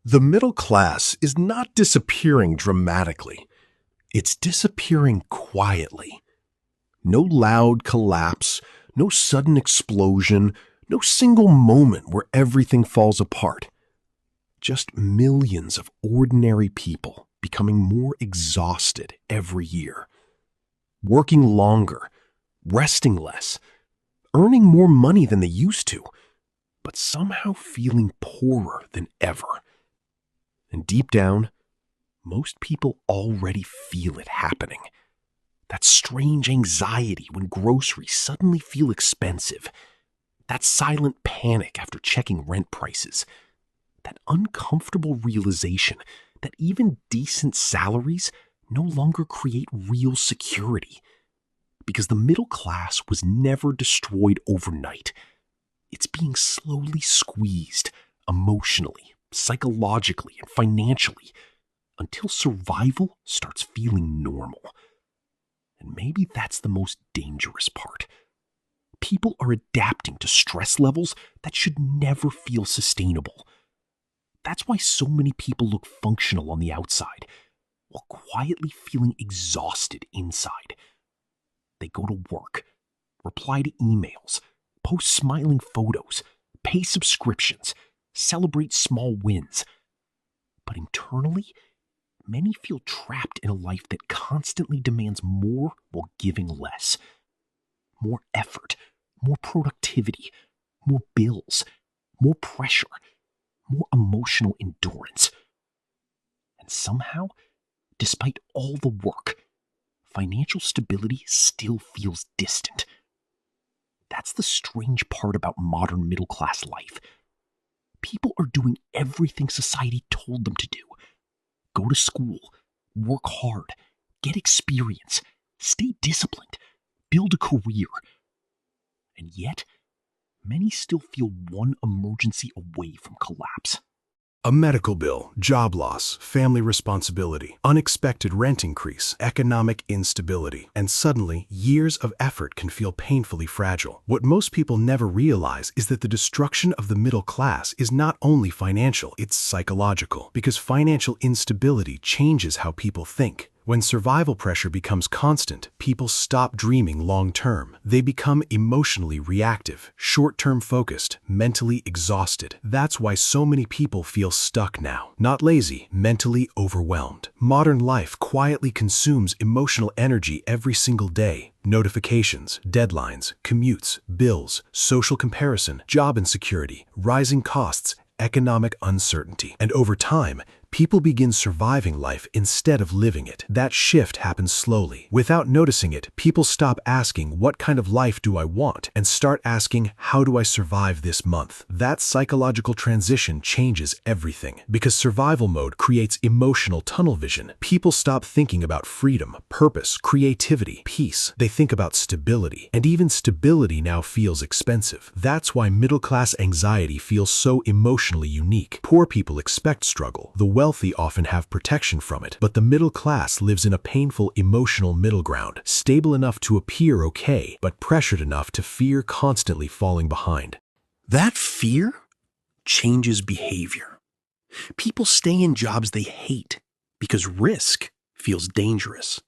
The middle class is not disappearing dramatically. It's disappearing quietly. No loud collapse, no sudden explosion, no single moment where everything falls apart. Just millions of ordinary people becoming more exhausted every year. Working longer, resting less, earning more money than they used to, but somehow feeling poorer than ever. And deep down, most people already feel it happening. That strange anxiety when groceries suddenly feel expensive. That silent panic after checking rent prices. That uncomfortable realization that even decent salaries no longer create real security. Because the middle class was never destroyed overnight. It's being slowly squeezed emotionally, psychologically, and financially until survival starts feeling normal. And maybe that's the most dangerous part. People are adapting to stress levels that should never feel sustainable. That's why so many people look functional on the outside, while quietly feeling exhausted inside. They go to work, reply to emails, post smiling photos, pay subscriptions, celebrate small wins. But internally, many feel trapped in a life that constantly demands more while giving less. More effort, more productivity, more bills, more pressure, more emotional endurance. And somehow, despite all the work, financial stability still feels distant. That's the strange part about modern middle class life. People are doing everything society told them to do. Go to school, work hard, get experience, stay disciplined, build a career. And yet, many still feel one emergency away from collapse. A medical bill, job loss, family responsibility, unexpected rent increase, economic instability, and suddenly years of effort can feel painfully fragile. What most people never realize is that the destruction of the middle class is not only financial, it's psychological, because financial instability changes how people think. When survival pressure becomes constant, people stop dreaming long-term. They become emotionally reactive, short-term focused, mentally exhausted. That's why so many people feel stuck now. Not lazy, mentally overwhelmed. Modern life quietly consumes emotional energy every single day. Notifications, deadlines, commutes, bills, social comparison, job insecurity, rising costs, economic uncertainty. And over time, people begin surviving life instead of living it. That shift happens slowly. Without noticing it, people stop asking, what kind of life do I want? And start asking, how do I survive this month? That psychological transition changes everything. Because survival mode creates emotional tunnel vision. People stop thinking about freedom, purpose, creativity, peace. They think about stability. And even stability now feels expensive. That's why middle-class anxiety feels so emotionally unique. Poor people expect struggle. The wealthy often have protection from it, but the middle class lives in a painful emotional middle ground, stable enough to appear okay, but pressured enough to fear constantly falling behind. That fear changes behavior. People stay in jobs they hate because risk feels dangerous.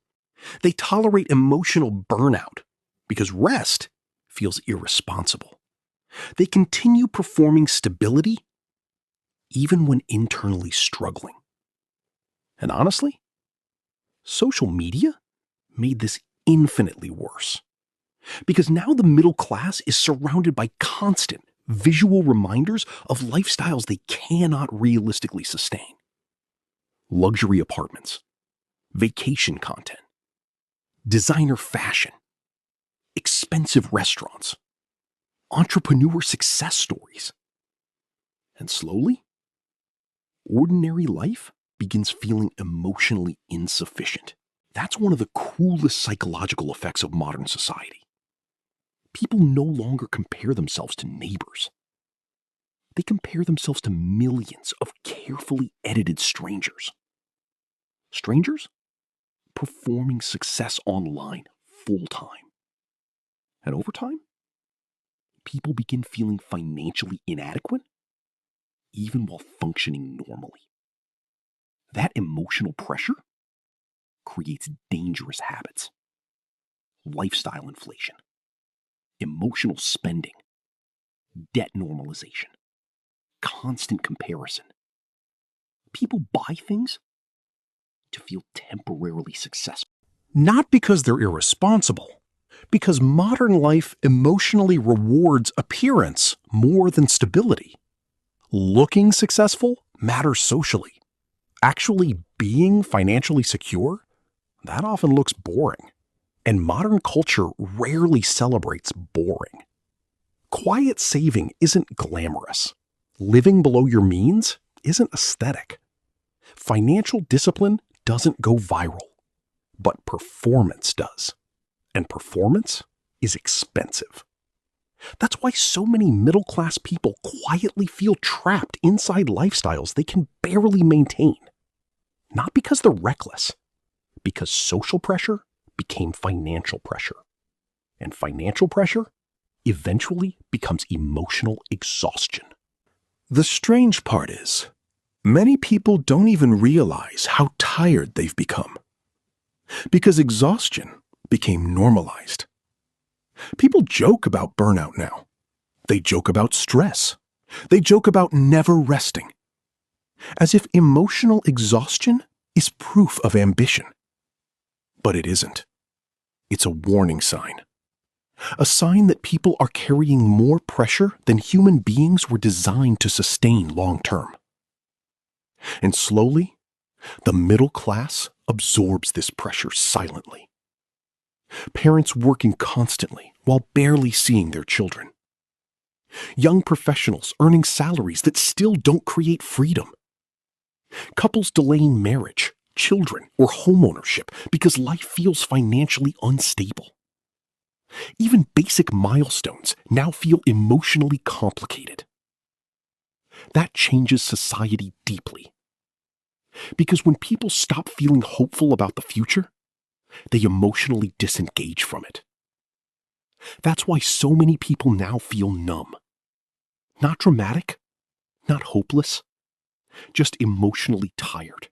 They tolerate emotional burnout because rest feels irresponsible. They continue performing stability even when internally struggling. And honestly, social media made this infinitely worse. Because now the middle class is surrounded by constant visual reminders of lifestyles they cannot realistically sustain. Luxury apartments, vacation content, designer fashion, expensive restaurants, entrepreneur success stories. And slowly, ordinary life begins feeling emotionally insufficient. That's one of the coolest psychological effects of modern society. People no longer compare themselves to neighbors. They compare themselves to millions of carefully edited strangers. Strangers performing success online full time. And over time, people begin feeling financially inadequate even while functioning normally. That emotional pressure creates dangerous habits, lifestyle inflation, emotional spending, debt normalization, constant comparison. People buy things to feel temporarily successful. Not because they're irresponsible, because modern life emotionally rewards appearance more than stability. Looking successful matters socially. Actually being financially secure, that often looks boring. And modern culture rarely celebrates boring. Quiet saving isn't glamorous. Living below your means isn't aesthetic. Financial discipline doesn't go viral, but performance does. And performance is expensive. That's why so many middle-class people quietly feel trapped inside lifestyles they can barely maintain. Not because they're reckless, because social pressure became financial pressure. And financial pressure eventually becomes emotional exhaustion. The strange part is, many people don't even realize how tired they've become. Because exhaustion became normalized. People joke about burnout now. They joke about stress. They joke about never resting. As if emotional exhaustion is proof of ambition. But it isn't. It's a warning sign. A sign that people are carrying more pressure than human beings were designed to sustain long term. And slowly, the middle class absorbs this pressure silently. Parents working constantly while barely seeing their children. Young professionals earning salaries that still don't create freedom. Couples delaying marriage, children, or homeownership because life feels financially unstable. Even basic milestones now feel emotionally complicated. That changes society deeply. Because when people stop feeling hopeful about the future, they emotionally disengage from it. That's why so many people now feel numb. Not dramatic, not hopeless, just emotionally tired.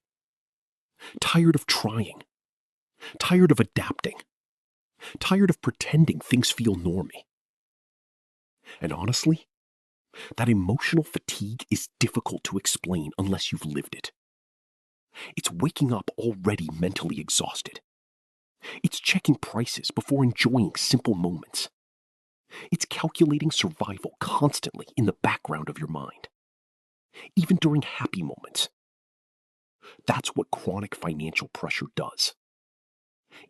Tired of trying. Tired of adapting. Tired of pretending things feel normy. And honestly, that emotional fatigue is difficult to explain unless you've lived it. It's waking up already mentally exhausted. It's checking prices before enjoying simple moments. It's calculating survival constantly in the background of your mind, even during happy moments. That's what chronic financial pressure does.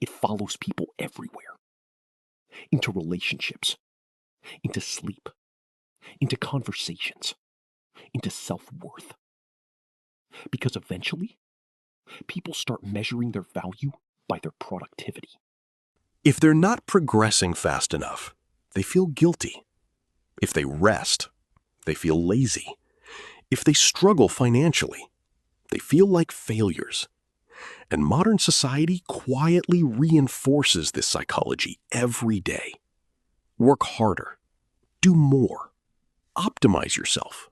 It follows people everywhere. Into relationships, into sleep, into conversations, into self-worth. Because eventually, people start measuring their value by their productivity. If they're not progressing fast enough, they feel guilty. If they rest, they feel lazy. If they struggle financially, they feel like failures. And modern society quietly reinforces this psychology every day. Work harder. Do more. Optimize yourself.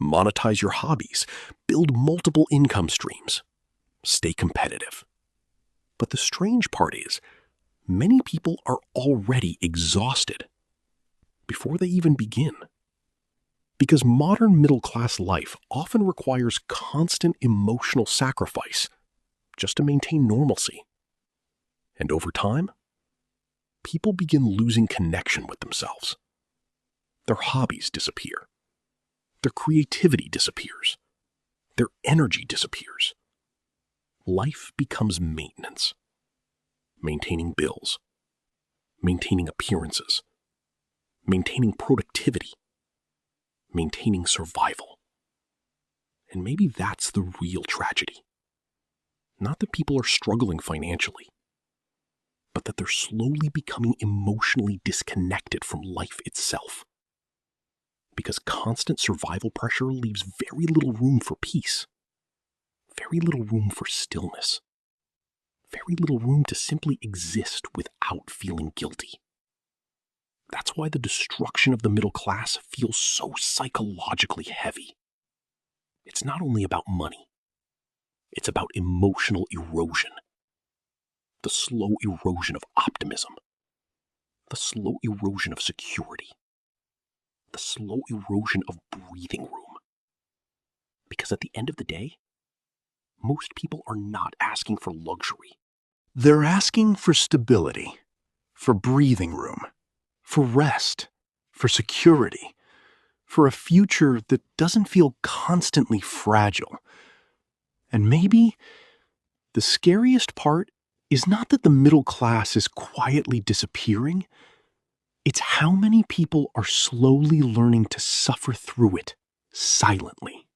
Monetize your hobbies. Build multiple income streams. Stay competitive. But the strange part is, many people are already exhausted before they even begin. Because modern middle-class life often requires constant emotional sacrifice just to maintain normalcy. And over time, people begin losing connection with themselves. Their hobbies disappear. Their creativity disappears. Their energy disappears. Life becomes maintenance. Maintaining bills. Maintaining appearances. Maintaining productivity. Maintaining survival. And maybe that's the real tragedy. Not that people are struggling financially, but that they're slowly becoming emotionally disconnected from life itself. Because constant survival pressure leaves very little room for peace, very little room for stillness, very little room to simply exist without feeling guilty. That's why the destruction of the middle class feels so psychologically heavy. It's not only about money. It's about emotional erosion. The slow erosion of optimism. The slow erosion of security. The slow erosion of breathing room. Because at the end of the day, most people are not asking for luxury. They're asking for stability, for breathing room, for rest, for security, for a future that doesn't feel constantly fragile. And maybe the scariest part is not that the middle class is quietly disappearing, it's how many people are slowly learning to suffer through it silently.